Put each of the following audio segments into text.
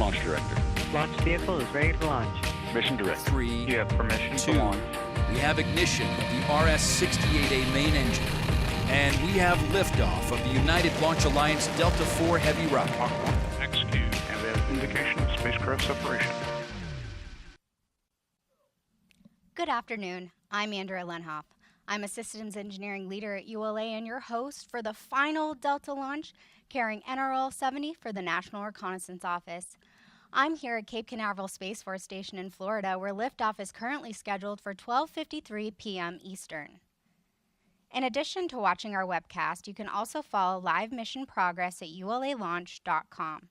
Launch Director. Launch vehicle is ready to launch. Mission Director. 3, You have permission 2. to launch. We have ignition of the RS-68A main engine. And we have liftoff of the United Launch Alliance Delta IV Heavy rocket. Mach 1, execute, and we have indication of spacecraft separation. Good afternoon. I'm Andrea Lenhoff. I'm a systems engineering leader at ULA and your host for the final Delta launch carrying NROL-70 for the National Reconnaissance Office. I'm here at Cape Canaveral Space Force Station in Florida, where liftoff is currently scheduled for 12:53 p.m. Eastern. In addition to watching our webcast, you can also follow live mission progress at ulalaunch.com.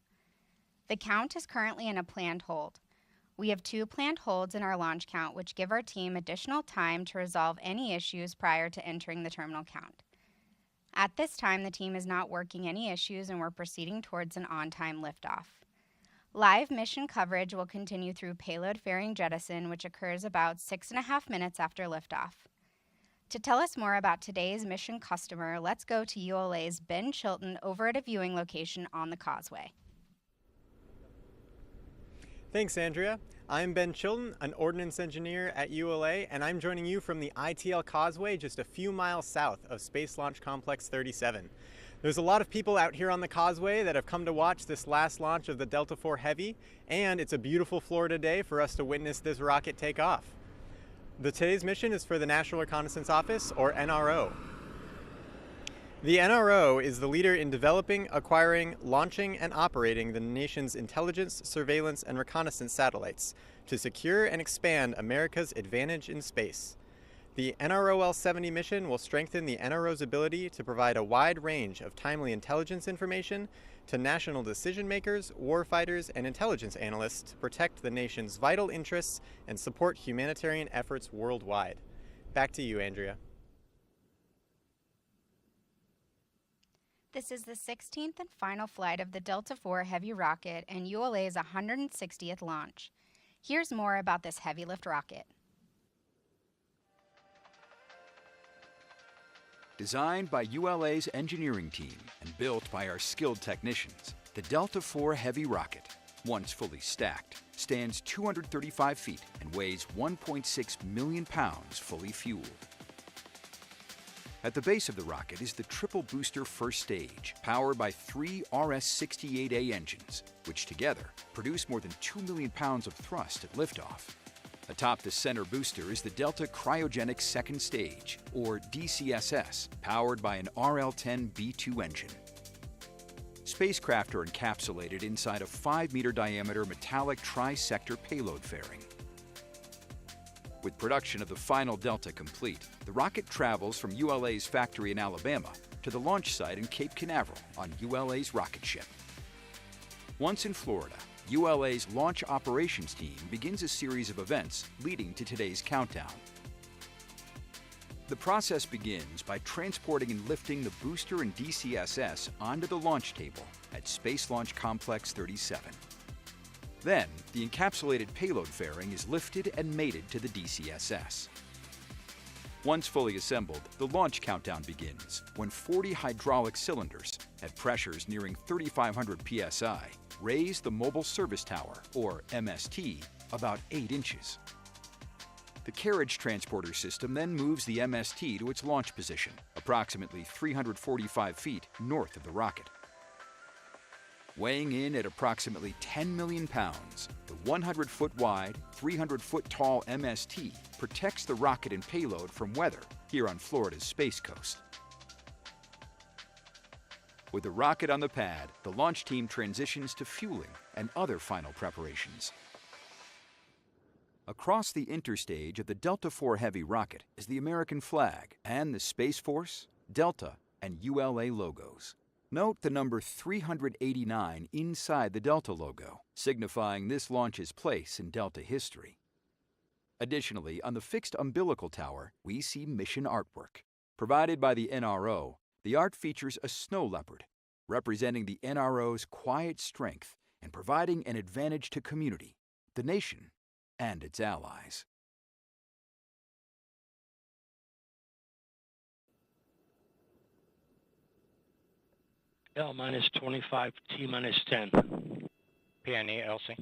The count is currently in a planned hold. We have 2 planned holds in our launch count, which give our team additional time to resolve any issues prior to entering the terminal count. At this time, the team is not working any issues and we're proceeding towards an on-time liftoff. Live mission coverage will continue through payload fairing jettison, which occurs about 6.5 minutes after liftoff. To tell us more about today's mission customer, let's go to ULA's Ben Chilton over at a viewing location on the causeway. Thanks, Andrea. I'm Ben Chilton, an ordnance engineer at ULA, and I'm joining you from the ITL Causeway just a few miles south of Space Launch Complex 37. There's a lot of people out here on the causeway that have come to watch this last launch of the Delta IV Heavy, and it's a beautiful Florida day for us to witness this rocket take off. Today's mission is for the National Reconnaissance Office, or NRO. The NRO is the leader in developing, acquiring, launching, and operating the nation's intelligence, surveillance, and reconnaissance satellites to secure and expand America's advantage in space. The NROL-70 mission will strengthen the NRO's ability to provide a wide range of timely intelligence information to national decision makers, warfighters, and intelligence analysts to protect the nation's vital interests and support humanitarian efforts worldwide. Back to you, Andrea. This is the 16th and final flight of the Delta IV Heavy rocket and ULA's 160th launch. Here's more about this heavy lift rocket. Designed by ULA's engineering team and built by our skilled technicians, the Delta IV Heavy rocket, once fully stacked, stands 235 feet and weighs 1.6 million pounds fully fueled. At the base of the rocket is the triple booster first stage, powered by 3 RS-68A engines, which together produce more than 2 million pounds of thrust at liftoff. Atop the center booster is the Delta Cryogenic Second Stage, or DCSS, powered by an RL-10B2 engine. Spacecraft are encapsulated inside a 5-meter diameter metallic tri-sector payload fairing. With production of the final Delta complete, the rocket travels from ULA's factory in Alabama to the launch site in Cape Canaveral on ULA's rocket ship. Once in Florida, ULA's launch operations team begins a series of events leading to today's countdown. The process begins by transporting and lifting the booster and DCSS onto the launch table at Space Launch Complex 37. Then, the encapsulated payload fairing is lifted and mated to the DCSS. Once fully assembled, the launch countdown begins when 40 hydraulic cylinders at pressures nearing 3,500 psi raise the Mobile Service Tower, or MST, about 8 inches. The carriage transporter system then moves the MST to its launch position, approximately 345 feet north of the rocket. Weighing in at approximately 10 million pounds, the 100-foot wide, 300-foot tall MST protects the rocket and payload from weather here on Florida's Space Coast. With the rocket on the pad, the launch team transitions to fueling and other final preparations. Across the interstage of the Delta IV Heavy rocket is the American flag and the Space Force, Delta, and ULA logos. Note the number 389 inside the Delta logo, signifying this launch's place in Delta history. Additionally, on the fixed umbilical tower, we see mission artwork. Provided by the NRO, the art features a snow leopard, representing the NRO's quiet strength and providing an advantage to community, the nation, and its allies. L minus 25, T minus 10. PNE LC.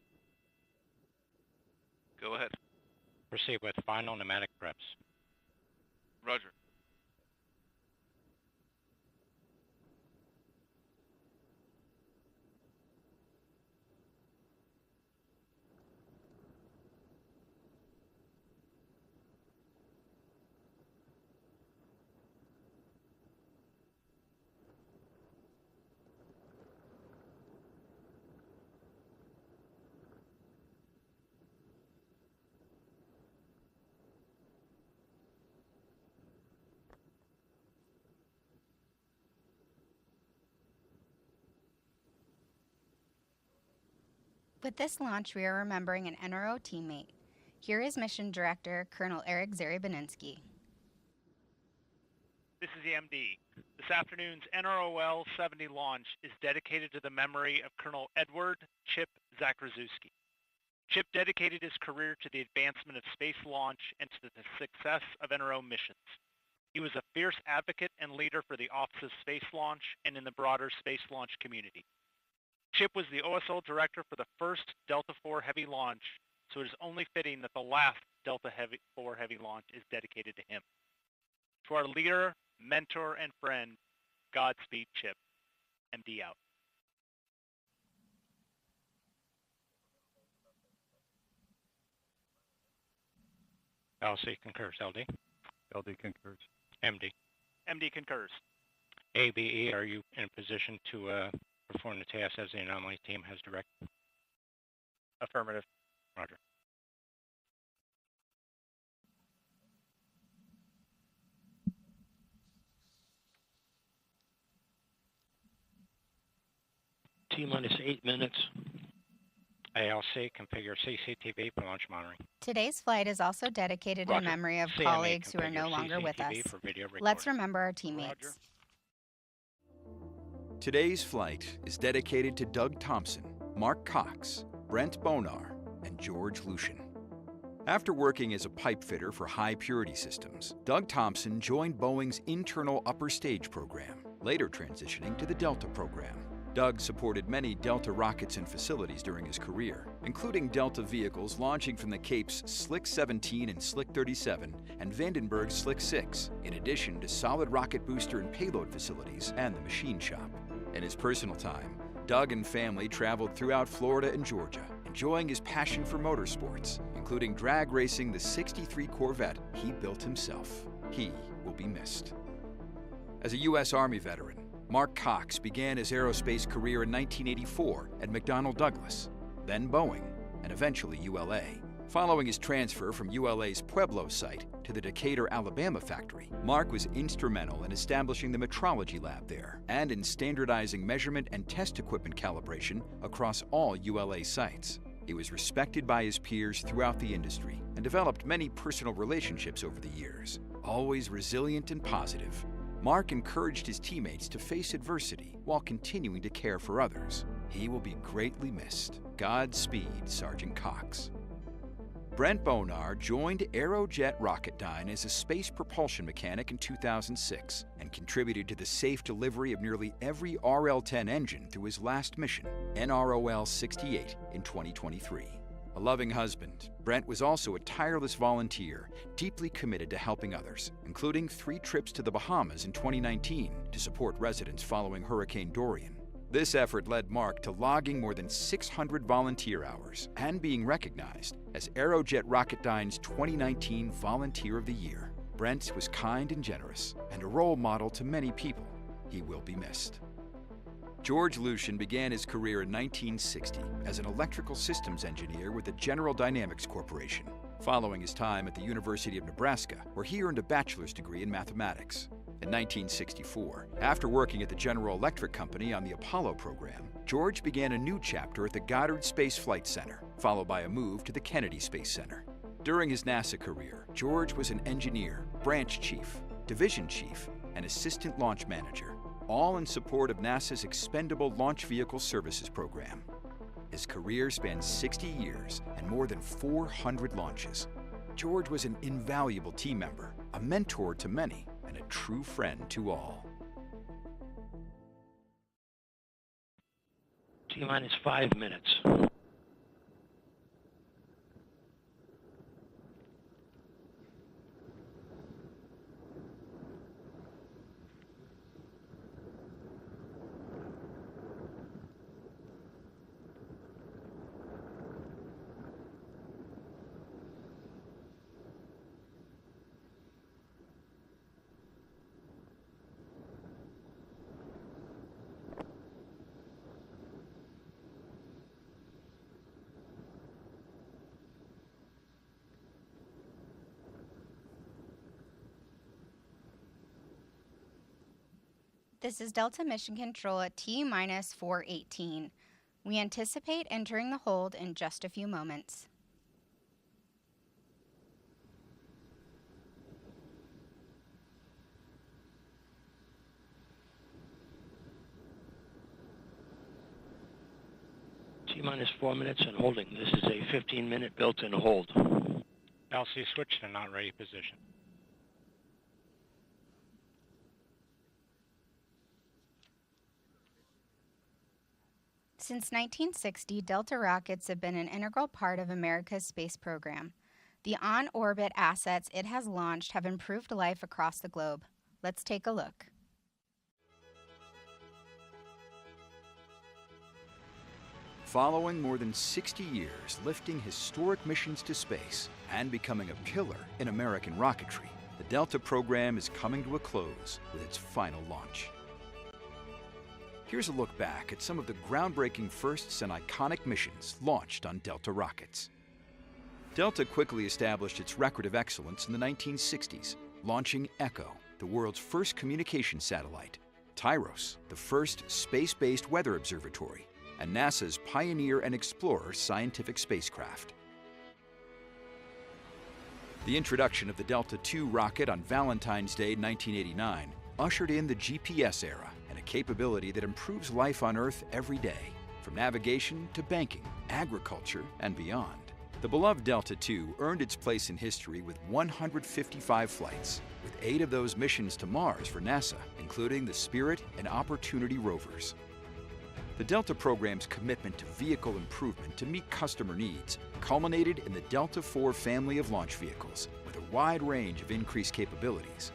Go ahead. Proceed with final pneumatic preps. Roger. With this launch, we are remembering an NRO teammate. Here is Mission Director Colonel Eric Zaribaninski. This is the MD. This afternoon's NROL-70 launch is dedicated to the memory of Colonel Edward Chip Zakrzewski. Chip dedicated his career to the advancement of space launch and to the success of NRO missions. He was a fierce advocate and leader for the Office of Space Launch and in the broader space launch community. Chip was the OSL director for the first Delta IV Heavy launch, so it is only fitting that the last Delta IV Heavy launch is dedicated to him. To our leader, mentor, and friend, Godspeed, Chip. MD out. LC concurs. LD. LD concurs. MD. MD concurs. ABE, are you in a position to perform the task as the anomaly team has directed? Affirmative. Roger. T-minus 8 minutes. ALC, configure CCTV for launch monitoring. Today's flight is also dedicated in Roger. memory of CME, colleagues who are no configure longer with us. CCTV for video Let's recording. remember our teammates. Roger. Today's flight is dedicated to Doug Thompson, Mark Cox, Brent Bonar, and George Lucian. After working as a pipe fitter for high purity systems, Doug Thompson joined Boeing's internal upper stage program, later transitioning to the Delta program. Doug supported many Delta rockets and facilities during his career, including Delta vehicles launching from the Cape's Slick 17 and Slick 37 and Vandenberg's Slick 6, in addition to solid rocket booster and payload facilities and the machine shop. In his personal time, Doug and family traveled throughout Florida and Georgia, enjoying his passion for motorsports, including drag racing the '63 Corvette he built himself. He will be missed. As a U.S. Army veteran, Mark Cox began his aerospace career in 1984 at McDonnell Douglas, then Boeing, and eventually ULA. Following his transfer from ULA's Pueblo site to the Decatur, Alabama factory, Mark was instrumental in establishing the metrology lab there and in standardizing measurement and test equipment calibration across all ULA sites. He was respected by his peers throughout the industry and developed many personal relationships over the years, always resilient and positive. Mark encouraged his teammates to face adversity while continuing to care for others. He will be greatly missed. Godspeed, Sergeant Cox. Brent Bonar joined Aerojet Rocketdyne as a space propulsion mechanic in 2006 and contributed to the safe delivery of nearly every RL-10 engine through his last mission, NROL-68, in 2023. A loving husband, Brent was also a tireless volunteer, deeply committed to helping others, including 3 trips to the Bahamas in 2019 to support residents following Hurricane Dorian. This effort led Mark to logging more than 600 volunteer hours and being recognized as Aerojet Rocketdyne's 2019 Volunteer of the Year. Brent was kind and generous and a role model to many people. He will be missed. George Lucian began his career in 1960 as an electrical systems engineer with the General Dynamics Corporation, following his time at the University of Nebraska, where he earned a bachelor's degree in mathematics. In 1964, after working at the General Electric Company on the Apollo program, George began a new chapter at the Goddard Space Flight Center, followed by a move to the Kennedy Space Center. During his NASA career, George was an engineer, branch chief, division chief, and assistant launch manager, all in support of NASA's Expendable Launch Vehicle Services program. His career spanned 60 years and more than 400 launches. George was an invaluable team member, a mentor to many, and a true friend to all. T-minus 5 minutes. This is Delta Mission Control at T-minus 418. We anticipate entering the hold in just a few moments. T-minus 4 minutes and holding. This is a 15-minute built-in hold. LC switch to not ready position. Since 1960, Delta rockets have been an integral part of America's space program. The on-orbit assets it has launched have improved life across the globe. Let's take a look. Following more than 60 years lifting historic missions to space and becoming a pillar in American rocketry, the Delta program is coming to a close with its final launch. Here's a look back at some of the groundbreaking firsts and iconic missions launched on Delta rockets. Delta quickly established its record of excellence in the 1960s, launching ECHO, the world's first communication satellite, Tyros, the first space-based weather observatory, and NASA's Pioneer and Explorer scientific spacecraft. The introduction of the Delta II rocket on Valentine's Day 1989 ushered in the GPS era and a capability that improves life on Earth every day, from navigation to banking, agriculture, and beyond. The beloved Delta II earned its place in history with 155 flights, with 8 of those missions to Mars for NASA, including the Spirit and Opportunity rovers. The Delta program's commitment to vehicle improvement to meet customer needs culminated in the Delta IV family of launch vehicles with a wide range of increased capabilities.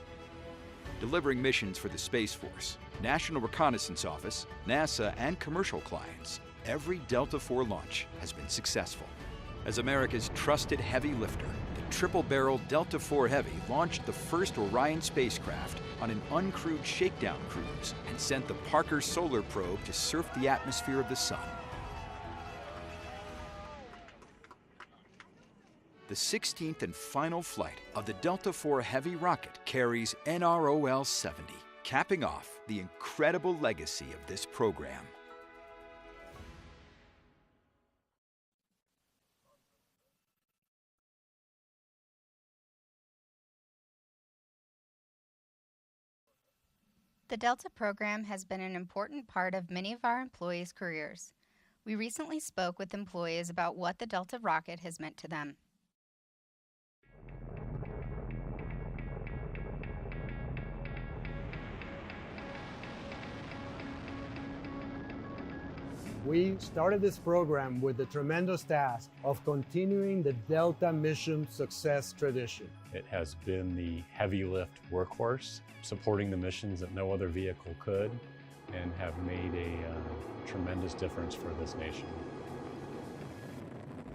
Delivering missions for the Space Force, National Reconnaissance Office, NASA, and commercial clients, every Delta IV launch has been successful. As America's trusted heavy lifter, the triple-barreled Delta IV Heavy launched the first Orion spacecraft on an uncrewed shakedown cruise and sent the Parker Solar Probe to surf the atmosphere of the Sun. The 16th and final flight of the Delta IV Heavy rocket carries NROL-70, capping off the incredible legacy of this program. The Delta program has been an important part of many of our employees' careers. We recently spoke with employees about what the Delta rocket has meant to them. We started this program with the tremendous task of continuing the Delta mission success tradition. It has been the heavy lift workhorse, supporting the missions that no other vehicle could, and have made a tremendous difference for this nation.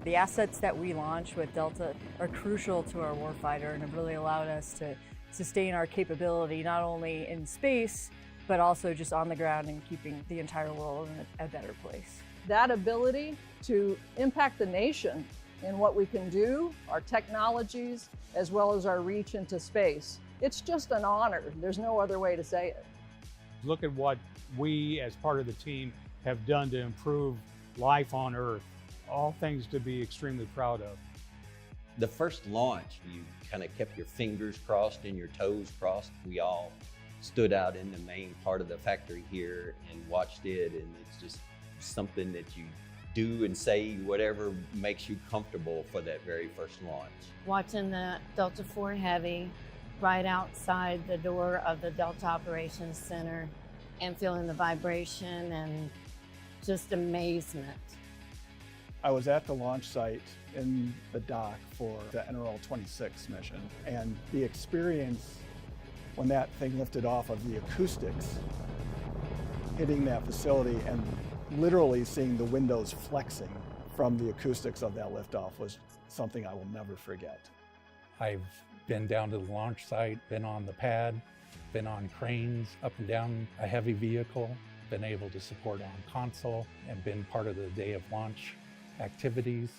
The assets that we launch with Delta are crucial to our warfighter and have really allowed us to sustain our capability not only in space, but also just on the ground and keeping the entire world in a better place. That ability to impact the nation in what we can do, our technologies, as well as our reach into space. It's just an honor. There's no other way to say it. Look at what we as part of the team have done to improve life on Earth. All things to be extremely proud of. The first launch, you kind of kept your fingers crossed and your toes crossed. We all stood out in the main part of the factory here and watched it, and it's just something that you do and say whatever makes you comfortable for that very first launch. Watching the Delta IV Heavy right outside the door of the Delta Operations Center and feeling the vibration and just amazement. I was at the launch site in the dock for the NROL-70 mission, and the experience when that thing lifted off of the acoustics, hitting that facility and literally seeing the windows flexing from the acoustics of that liftoff was something I will never forget. I've been down to the launch site, been on the pad, been on cranes up and down a heavy vehicle, been able to support on console, and been part of the day of launch activities.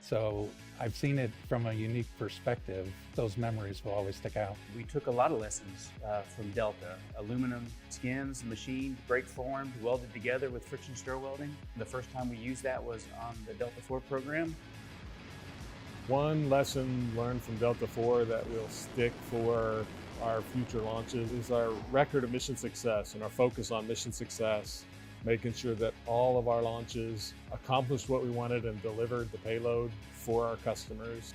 So I've seen it from a unique perspective. Those memories will always stick out. We took a lot of lessons from Delta. Aluminum skins, machined, brake formed, welded together with friction stir welding. The first time we used that was on the Delta IV program. One lesson learned from Delta IV that will stick for our future launches is our record of mission success and our focus on mission success, making sure that all of our launches accomplished what we wanted and delivered the payload for our customers.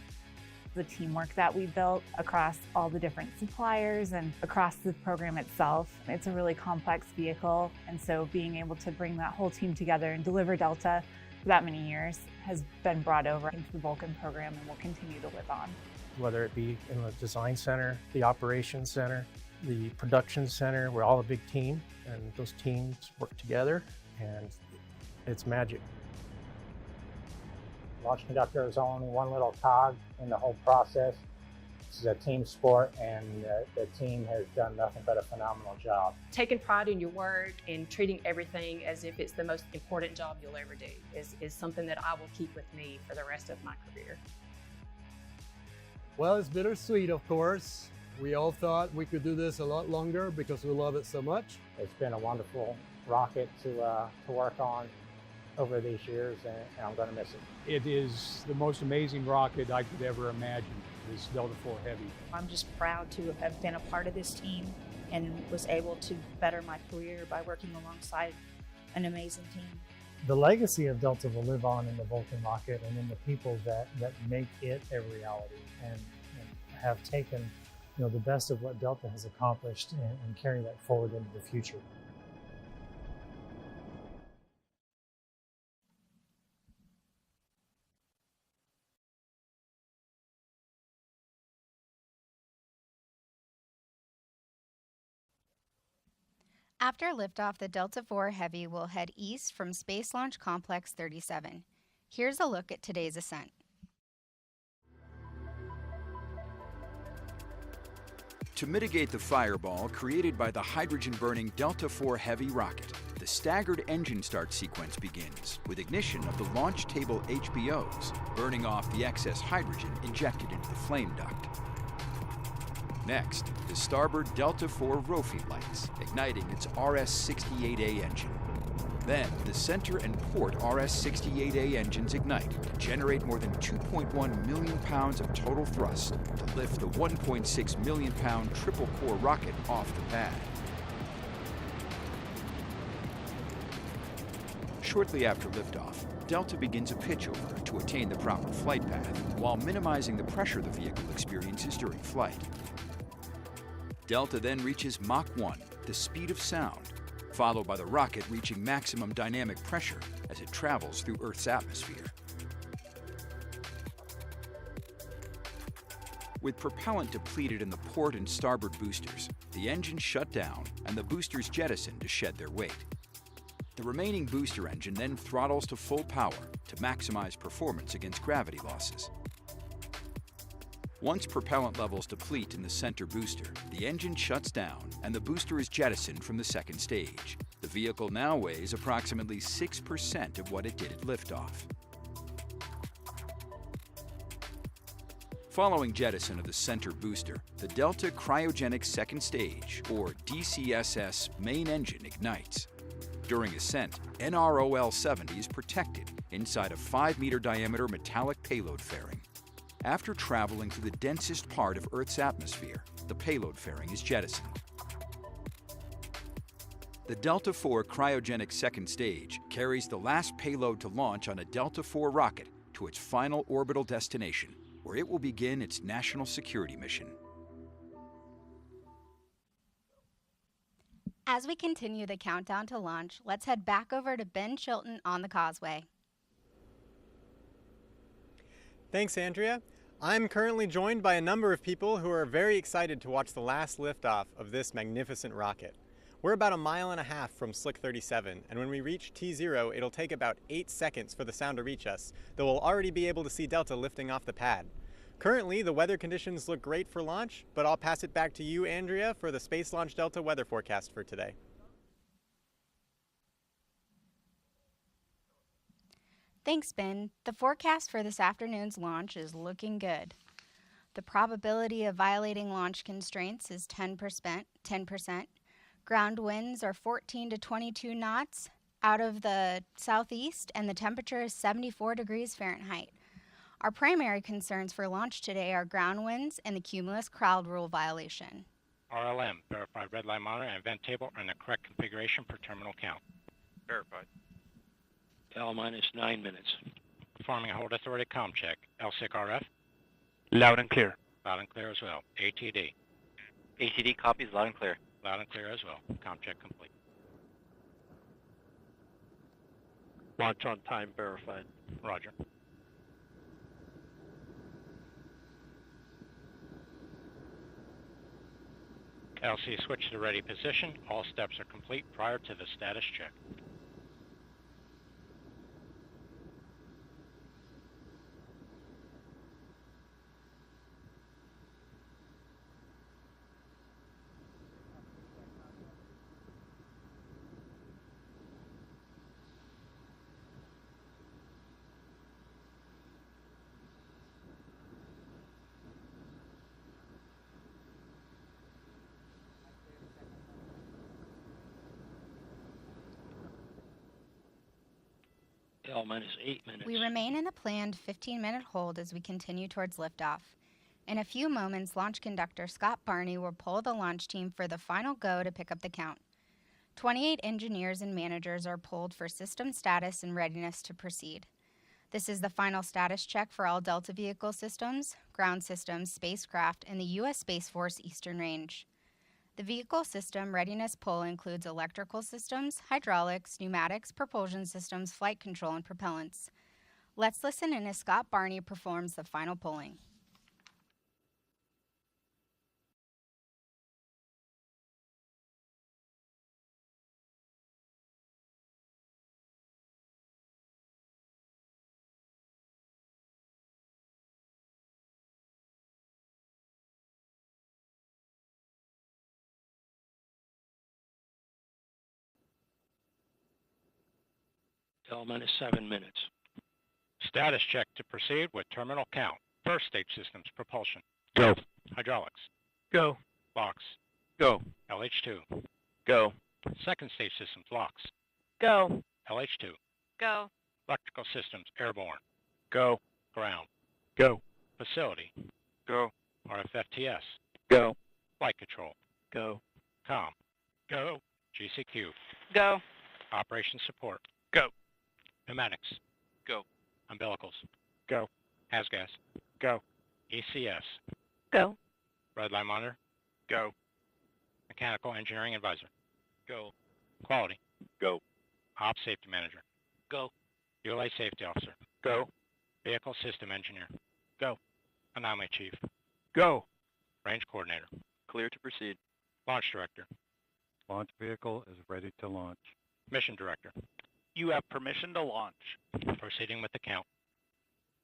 The teamwork that we built across all the different suppliers and across the program itself. It's a really complex vehicle, and so being able to bring that whole team together and deliver Delta for that many years has been brought over into the Vulcan program and will continue to live on. Whether it be in the design center, the operations center, the production center, we're all a big team, and those teams work together, and it's magic. Launch conductor is only one little cog in the whole process. This is a team sport, and the team has done nothing but a phenomenal job. Taking pride in your work and treating everything as if it's the most important job you'll ever do is something that I will keep with me for the rest of my career. Well, it's bittersweet, of course. We all thought we could do this a lot longer because we love it so much. It's been a wonderful rocket to work on over these years, and I'm going to miss it. It is the most amazing rocket I could ever imagine, this Delta IV Heavy. I'm just proud to have been a part of this team and was able to better my career by working alongside an amazing team. The legacy of Delta will live on in the Vulcan rocket and in the people that make it a reality and have taken the best of what Delta has accomplished and carry that forward into the future. After liftoff, the Delta IV Heavy will head east from Space Launch Complex 37. Here's a look at today's ascent. To mitigate the fireball created by the hydrogen-burning Delta IV Heavy rocket, the staggered engine start sequence begins with ignition of the launch table HBOs, burning off the excess hydrogen injected into the flame duct. Next, the starboard Delta IV ROFI lights, igniting its RS-68A engine. Then, the center and port RS-68A engines ignite to generate more than 2.1 million pounds of total thrust to lift the 1.6 million pound triple-core rocket off the pad. Shortly after liftoff, Delta begins a pitchover to attain the proper flight path while minimizing the pressure the vehicle experiences during flight. Delta then reaches Mach 1, the speed of sound, followed by the rocket reaching maximum dynamic pressure as it travels through Earth's atmosphere. With propellant depleted in the port and starboard boosters, the engines shut down and the boosters jettisoned to shed their weight. The remaining booster engine then throttles to full power to maximize performance against gravity losses. Once propellant levels deplete in the center booster, the engine shuts down and the booster is jettisoned from the second stage. The vehicle now weighs approximately 6% of what it did at liftoff. Following jettison of the center booster, the Delta Cryogenic Second Stage, or DCSS, main engine ignites. During ascent, NROL-70 is protected inside a 5-meter diameter metallic payload fairing. After traveling through the densest part of Earth's atmosphere, the payload fairing is jettisoned. The Delta IV Cryogenic Second Stage carries the last payload to launch on a Delta IV rocket to its final orbital destination, where it will begin its national security mission. As we continue the countdown to launch, let's head back over to Ben Chilton on the causeway. Thanks, Andrea. I'm currently joined by a number of people who are very excited to watch the last liftoff of this magnificent rocket. We're about 1.5 miles from Slick 37, and when we reach T0, it'll take about 8 seconds for the sound to reach us, though we'll already be able to see Delta lifting off the pad. Currently, the weather conditions look great for launch, but I'll pass it back to you, Andrea, for the Space Launch Delta weather forecast for today. Thanks, Ben. The forecast for this afternoon's launch is looking good. The probability of violating launch constraints is 10%. Ground winds are 14 to 22 knots out of the southeast, and the temperature is 74 degrees Fahrenheit. Our primary concerns for launch today are ground winds and the cumulus crowd rule violation. RLM, verified red line monitor and vent table are in the correct configuration per terminal count. Verified. L minus 9 minutes. Performing a hold authority comm check. LSIC RF. Loud and clear. Loud and clear as well. ATD. ATD copies loud and clear. Loud and clear as well. Comm check complete. Launch on time verified. Roger. LC switch to ready position. All steps are complete prior to the status check. L minus 8 minutes. We remain in the planned 15-minute hold as we continue towards liftoff. In a few moments, launch conductor Scott Barney will pull the launch team for the final go to pick up the count. 28 engineers and managers are pulled for system status and readiness to proceed. This is the final status check for all Delta vehicle systems, ground systems, spacecraft, and the U.S. Space Force Eastern Range. The vehicle system readiness pull includes electrical systems, hydraulics, pneumatics, propulsion systems, flight control, and propellants. Let's listen in as Scott Barney performs the final pulling. L minus 7 minutes. Status check to proceed with terminal count. First stage systems, propulsion. Go. Hydraulics. Go. Locks. Go. LH2. Go. Second stage systems, locks. Go. LH2. Go. Electrical systems, airborne. Go. Ground. Go. Facility. Go. RFFTS. Go. Flight control. Go. COM. Go. GCQ. Go. Operation support. Go. Pneumatics. Go. Umbilicals. Go. HASGAS. Go. ECS. Go. Red line monitor. Go. Mechanical engineering advisor. Go. Quality. Go. Ops safety manager. Go. ULA safety officer. Go. Vehicle system engineer. Go. Anomaly chief. Go. Range coordinator. Clear to proceed. Launch director. Launch vehicle is ready to launch. Mission director. You have permission to launch. Proceeding with the count.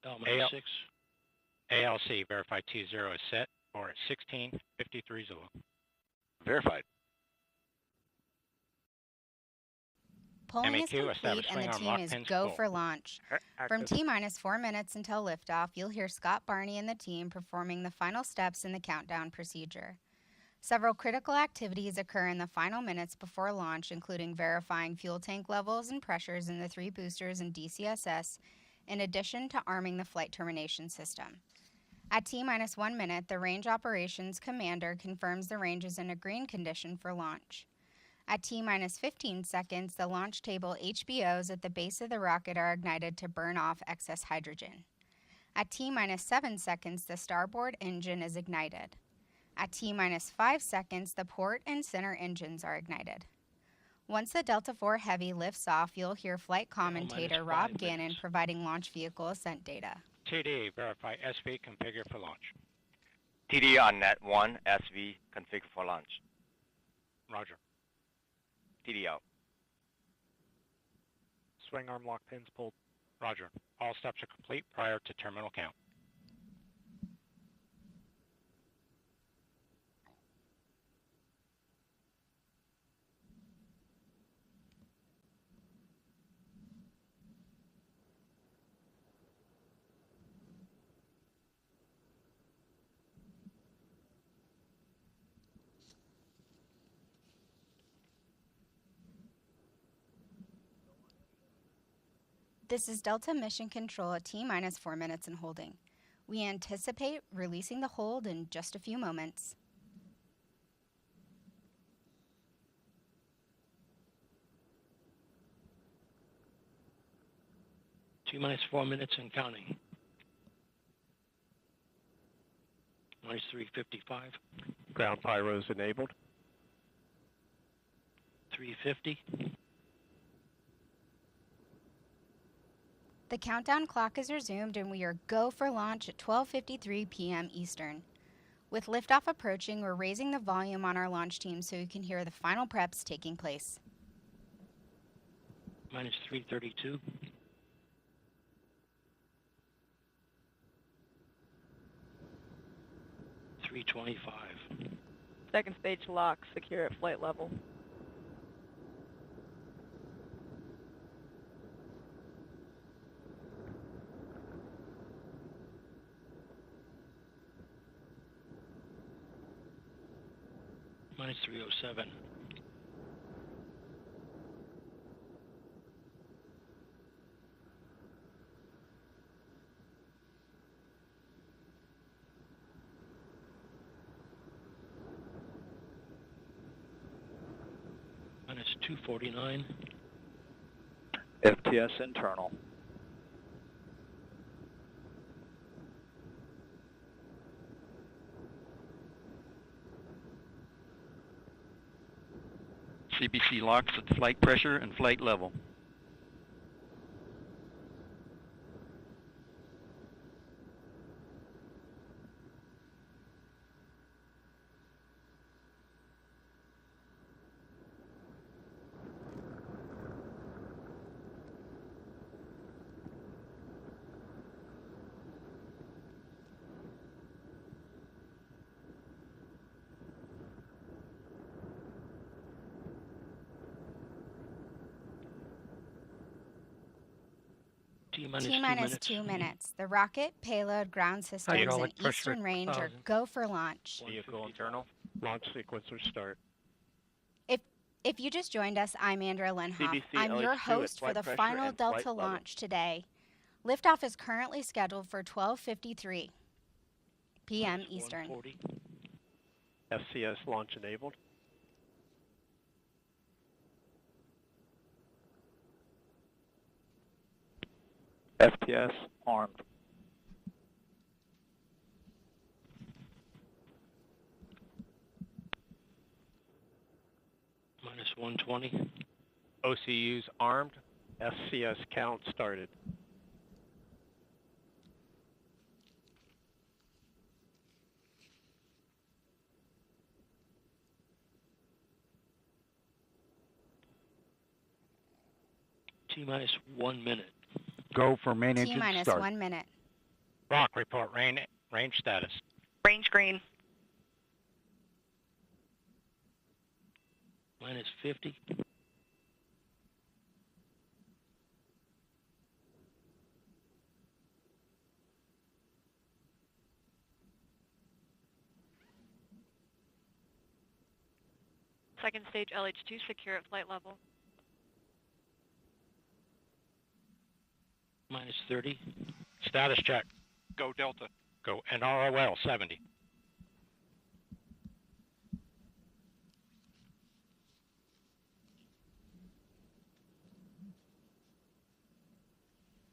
L minus 6. ALC verified T0 is set for 16:53 Zulu. Verified. Polling is MEQ, complete established and the swing arm team lock is pins go full. for launch. From T-minus 4 minutes until liftoff, you'll hear Scott Barney and the team performing the final steps in the countdown procedure. Several critical activities occur in the final minutes before launch, including verifying fuel tank levels and pressures in the 3 boosters and DCSS, in addition to arming the flight termination system. At T-minus 1 minute, the Range Operations Commander confirms the range is in a green condition for launch. At T-minus 15 seconds, the launch table HBOs at the base of the rocket are ignited to burn off excess hydrogen. At T-minus 7 seconds, the starboard engine is ignited. At T-minus 5 seconds, the port and center engines are ignited. Once the Delta IV Heavy lifts off, you'll hear flight commentator Rob Gannon providing launch vehicle ascent data. TD, verify SV configured for launch. TD on net 1, SV configured for launch. Roger. TD out. Swing arm lock pins pulled. Roger. All steps are complete prior to terminal count. This is Delta Mission Control at T-minus 4 minutes and holding. We anticipate releasing the hold in just a few moments. T-minus 4 minutes and counting. Minus 355. Ground pyros enabled. 350. The countdown clock is resumed and we are go for launch at 12:53 p.m. Eastern. With liftoff approaching, we're raising the volume on our launch team so you can hear the final preps taking place. Minus 332. $325. Second stage lock, secure at flight level. Minus 307. Minus 249. FTS internal. CBC locks at flight pressure and flight level. T-minus 2 minutes. The rocket, payload, ground systems, and eastern range are go for launch. Vehicle internal. Launch sequencer start. If you just joined us, I'm Andrea Lenhoff. CBC I'm your LH2 host at for the flight final pressure and Delta flight level. launch today. Liftoff is currently scheduled for 12:53 p.m. Eastern. FCS launch enabled. FTS armed. Minus 120. OCUs armed. FCS count started. T-minus 1 minute. Go for main engine T-minus start. 1 minute. Rock, report range status. Range green. Minus 50. Second stage LH2 secure at flight level. Minus 30. Status check. Go Delta. Go NROL-70.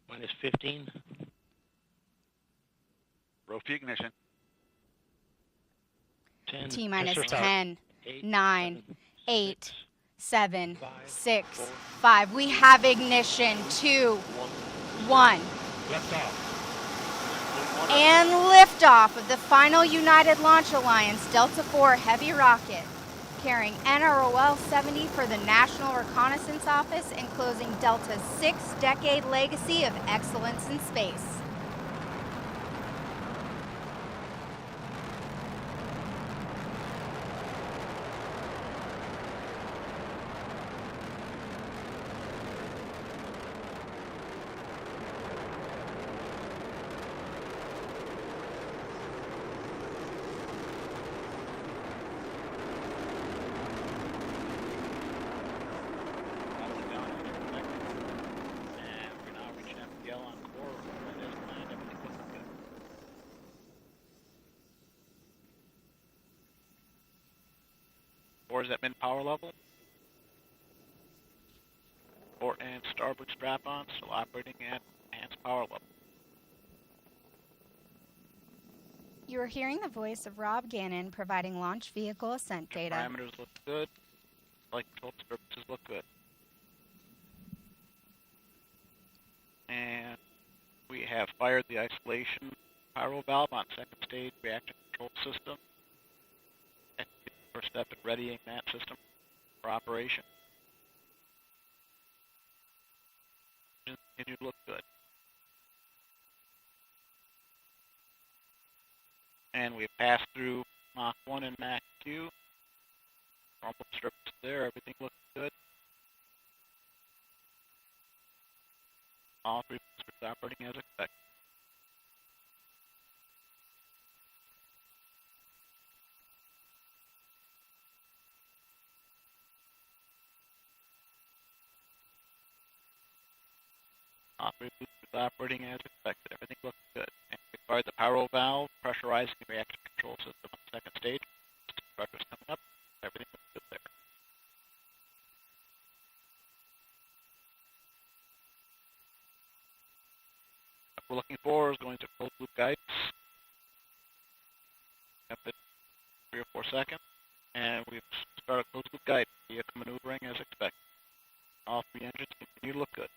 Minus 15. Rofi ignition. 10. T-minus Mr. Start. 10, 8, 9, 8, 7, 6, 5. We have ignition. 2, 1. Liftoff. And liftoff of the final United Launch Alliance Delta IV Heavy rocket, carrying NROL-70 for the National Reconnaissance Office and closing Delta's 6-decade legacy of excellence in space. 4 is at min power level. Port and starboard strap-on still operating at enhanced power level. You are hearing the voice of Rob Gannon providing launch vehicle ascent data. Parameters look good. Flight control disturbances look good. And we have fired the isolation pyro valve on second stage reactor control system. First step in readying that system for operation. Engines continue to look good. And we've passed through Mach 1 and Mach 2. Normal disturbances there, everything looks good. All three boosters operating as expected. All three boosters operating as expected. Everything looks good. And we fired the pyro valve, pressurizing the reaction control system on the second stage. Pressure's coming up. Everything looks good there. What we're looking for is going to closed loop guidance. Up at 3 or 4 seconds. And we've started closed loop guidance. Vehicle maneuvering as expected. All three engines continue to look good.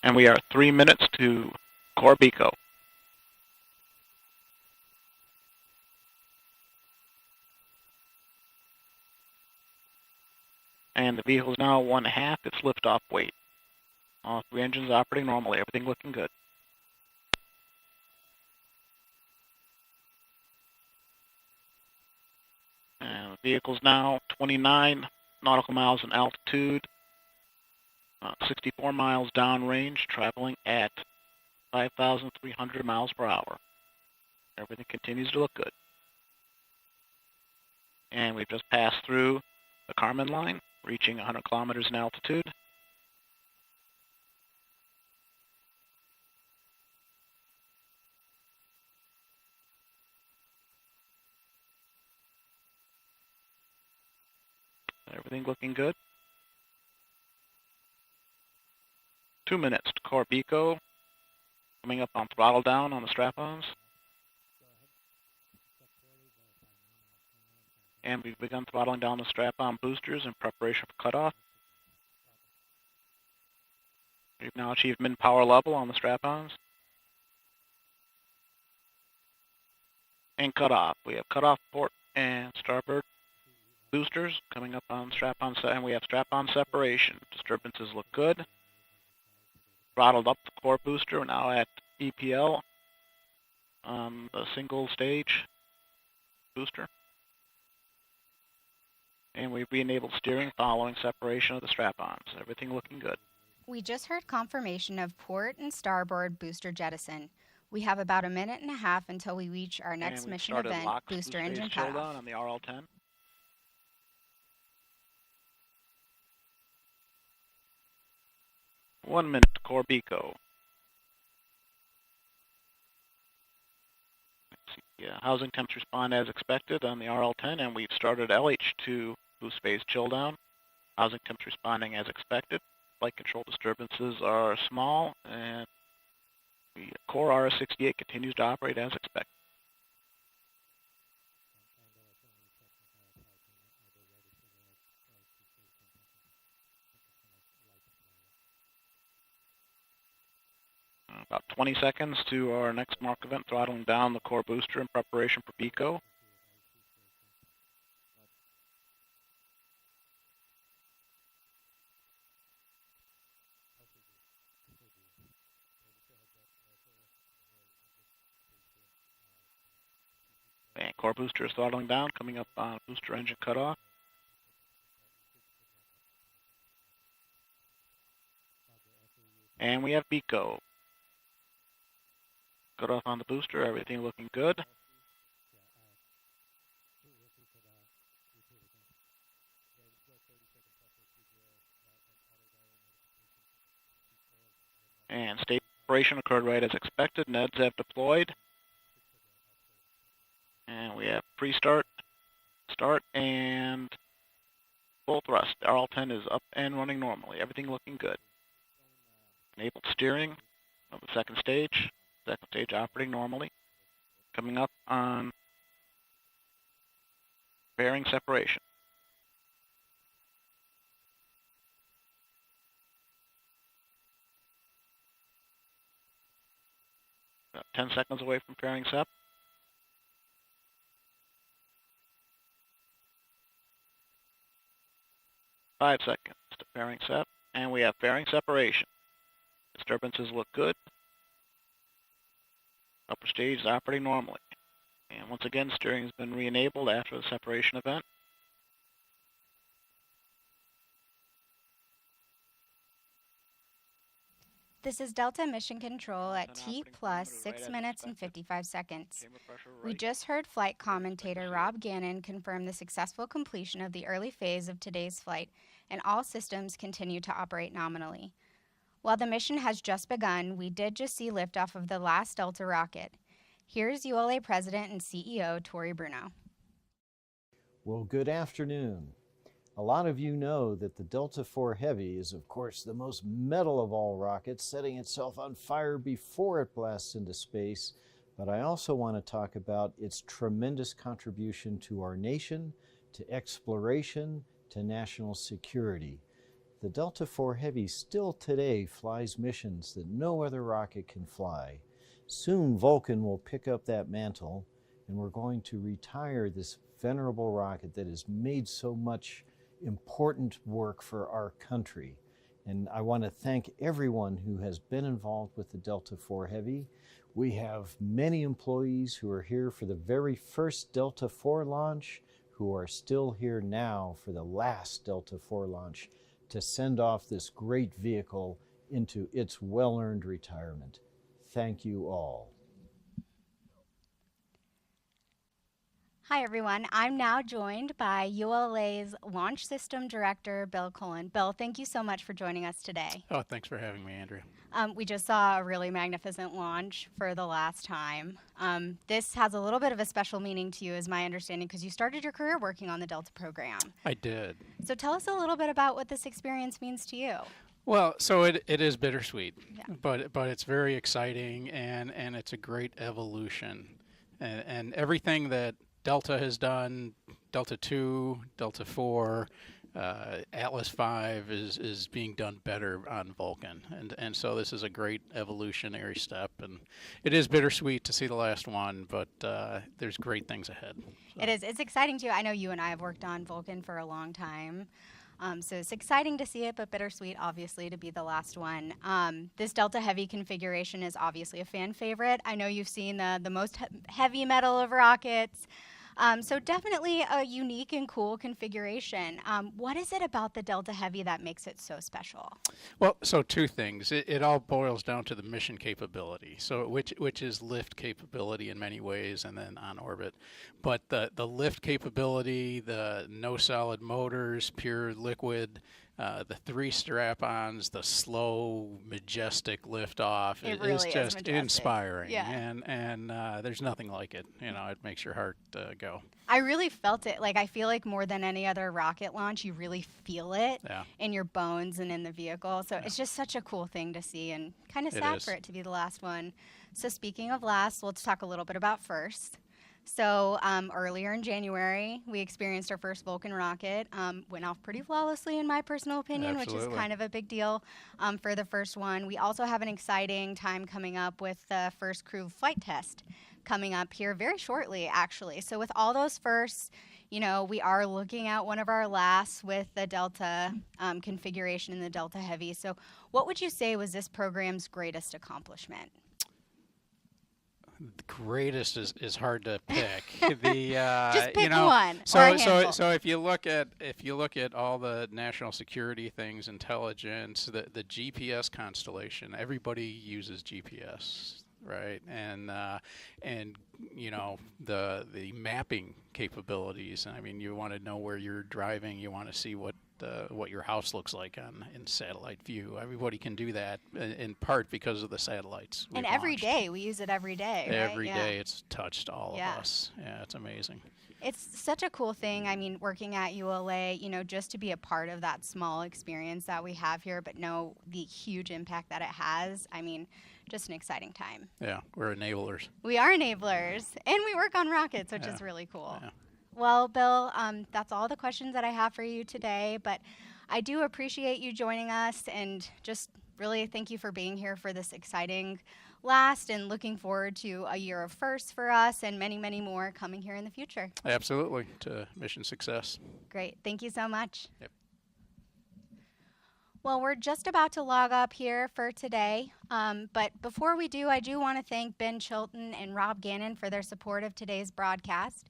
And we are 3 minutes to Corbico. And the vehicle is now 1/2 its liftoff weight. All three engines operating normally, everything looking good. And the vehicle's now 29 nautical miles in altitude. 64 miles downrange, traveling at 5,300 miles per hour. Everything continues to look good. And we've just passed through the Kármán line, reaching 100 kilometers in altitude. Everything looking good. 2 minutes to Corbico, coming up on throttle down on the strap-ons. And we've begun throttling down the strap-on boosters in preparation for cutoff. We've now achieved min-power level on the strap-ons. And cutoff. We have cutoff port and starboard boosters coming up on strap-on, and we have strap-on separation. Disturbances look good. Throttled up the core booster. We're now at EPL on the single stage booster. And we've re-enabled steering following separation of the strap-ons. Everything looking good. We just heard confirmation of port and starboard booster jettison. We have about 1.5 minutes until we reach our next mission event, booster engine cutoff. On the RL-10. One minute to Corbico. Housing temps respond as expected on the RL-10, and we've started LH2 boost phase chill down. Housing temps responding as expected. Flight control disturbances are small, and the core RS-68 continues to operate as expected. About 20 seconds to our next mark event, throttling down the core booster in preparation for BECO. And core booster is throttling down, coming up on booster engine cutoff. And we have BECO. Cut off on the booster, everything looking good. And state separation occurred right as expected. NEDs have deployed. And we have pre-start, start, and full thrust. RL-10 is up and running normally. Everything looking good. Enabled steering of the second stage. Second stage operating normally. Coming up on bearing separation. About 10 seconds away from pairing sep. 5 seconds to pairing sep, and we have pairing separation. Disturbances look good. Upper stage is operating normally. And once again, steering has been re-enabled after the separation event. This is Delta Mission Control at T plus 6 minutes and 55 seconds. We just heard flight commentator Rob Gannon confirm the successful completion of the early phase of today's flight, and all systems continue to operate nominally. While the mission has just begun, we did just see liftoff of the last Delta rocket. Here's ULA President and CEO Tory Bruno. Well, good afternoon. A lot of you know that the Delta IV Heavy is, of course, the most metal of all rockets, setting itself on fire before it blasts into space. But I also want to talk about its tremendous contribution to our nation, to exploration, to national security. The Delta IV Heavy still today flies missions that no other rocket can fly. Soon Vulcan will pick up that mantle, and we're going to retire this venerable rocket that has made so much important work for our country. And I want to thank everyone who has been involved with the Delta IV Heavy. We have many employees who are here for the very first Delta IV launch, who are still here now for the last Delta IV launch to send off this great vehicle into its well-earned retirement. Thank you all. Hi, everyone. I'm now joined by ULA's Launch System Director, Bill Cullen. Bill, thank you so much for joining us today. Oh, thanks for having me, Andrea. We just saw a really magnificent launch for the last time. This has a little bit of a special meaning to you, is my understanding, because you started your career working on the Delta program. I did. So tell us a little bit about what this experience means to you. Well, so it is bittersweet, Yeah. but it's very exciting, and it's a great evolution. And everything that Delta has done, Delta 2, Delta 4, Atlas 5 is being done better on Vulcan. And so this is a great evolutionary step. And it is bittersweet to see the last one, but there's great things ahead. So. It is. It's exciting, too. I know you and I have worked on Vulcan for a long time. So it's exciting to see it, but bittersweet, obviously, to be the last one. This Delta Heavy configuration is obviously a fan favorite. I know you've seen the most heavy metal of rockets. So definitely a unique and cool configuration. What is it about the Delta Heavy that makes it so special? Well, so two things. It all boils down to the mission capability, so which is lift capability in many ways, and then on orbit. But the lift capability, the no solid motors, pure liquid, the 3 strap-ons, the slow, majestic liftoff really is just majestic. Inspiring. Yeah. And there's nothing like it. You know, it makes your heart go. I really felt it. Like, I feel like more than any other rocket launch, you really feel it in your bones and in the vehicle. So it's just such a cool thing to see, and kind of sad for it to be the last one. So speaking of last, let's talk a little bit about first. So earlier in January, we experienced our first Vulcan rocket. Went off pretty flawlessly, in my personal opinion, which is kind of a big deal for the first one. We also have an exciting time coming up with the first crew flight test coming up here very shortly, actually. So with all those firsts, you know, we are looking at one of our lasts with the Delta configuration in the Delta Heavy. So what would you say was this program's greatest accomplishment? The greatest is hard to pick. Just pick or one. a handful. So if you look at all the national security things, intelligence, the GPS constellation, everybody uses GPS, right? And you know, the mapping capabilities. I mean, you want to know where you're driving. You want to see what what your house looks like in satellite view. Everybody can do that in part because of the satellites. And every day, we use it every day, right? Every day it's touched all of us. Yeah, it's amazing. It's such a cool thing. I mean, working at ULA, you know, just to be a part of that small experience that we have here, but know the huge impact that it has. I mean, just an exciting time. Yeah, we're enablers. We are enablers, and we work on rockets, which is really cool. Yeah. Well, Bill, that's all the questions that I have for you today, but I do appreciate you joining us, and just really thank you for being here for this exciting last, and looking forward to a year of firsts for us and many, many more coming here in the future. Absolutely, to mission success. Great. Thank you so much. Yep. Well, we're just about to log up here for today, but before we do, I do want to thank Ben Chilton and Rob Gannon for their support of today's broadcast.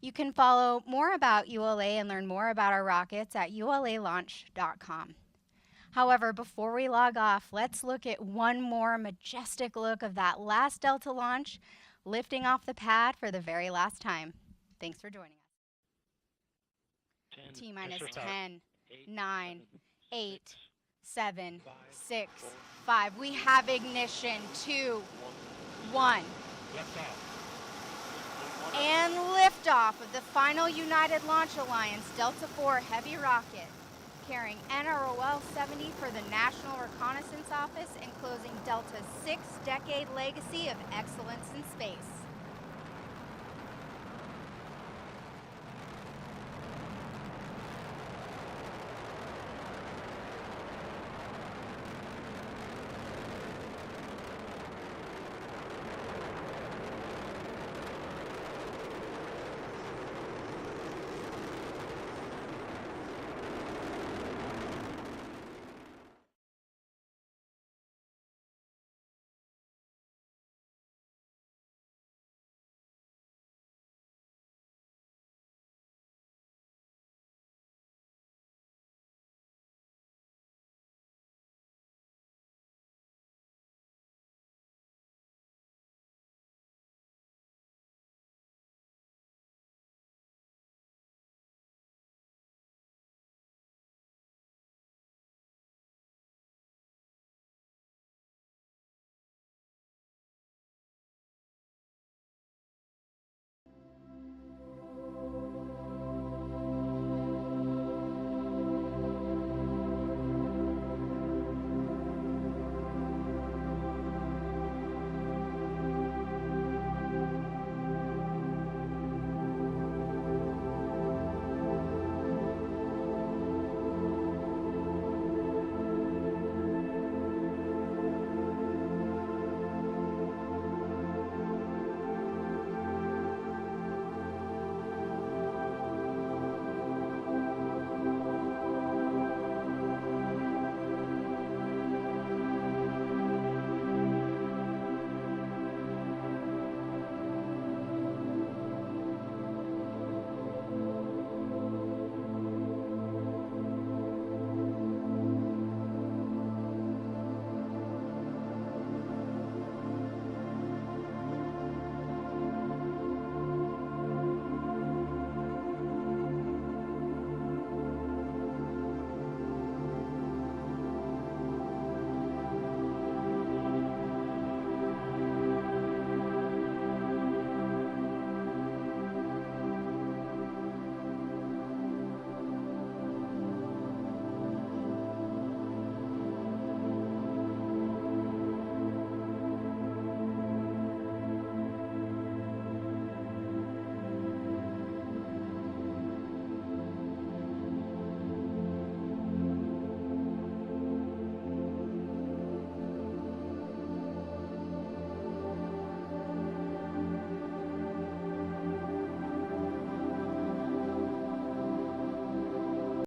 You can follow more about ULA and learn more about our rockets at ulalaunch.com. However, before we log off, let's look at one more majestic look of that last Delta launch, lifting off the pad for the very last time. Thanks for joining us. T-minus 10, 9, 8, 7, 6, 5. We have ignition. 2, 1. And liftoff of the final United Launch Alliance Delta IV Heavy rocket, carrying NROL-70 for the National Reconnaissance Office and closing Delta's 6-decade legacy of excellence in space.